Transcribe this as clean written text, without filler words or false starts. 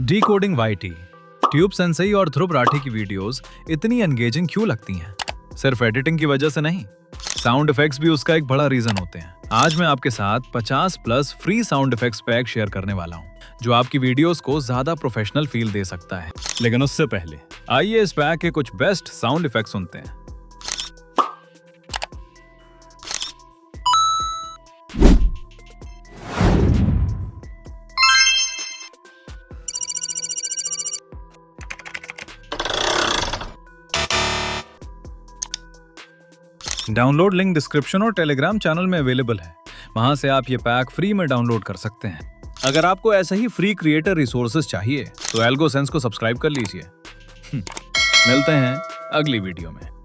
Decoding YT. Tube Sensei और ध्रुव राठी की videos इतनी एंगेजिंग क्यों लगती हैं? सिर्फ एडिटिंग की वजह से नहीं, साउंड इफेक्ट्स भी उसका एक बड़ा रीजन होते हैं। आज मैं आपके साथ 50 plus free sound effects pack share करने वाला हूँ, जो आपकी वीडियोस को ज्यादा प्रोफेशनल फील दे सकता है। लेकिन उससे पहले आइए इस पैक के कुछ बेस्ट साउंड इफेक्ट्स सुनते हैं। डाउनलोड लिंक डिस्क्रिप्शन और टेलीग्राम चैनल में अवेलेबल है, वहां से आप ये पैक फ्री में डाउनलोड कर सकते हैं। अगर आपको ऐसे ही फ्री क्रिएटर रिसोर्सेज चाहिए तो एल्गो सेंस को सब्सक्राइब कर लीजिए। मिलते हैं अगली वीडियो में।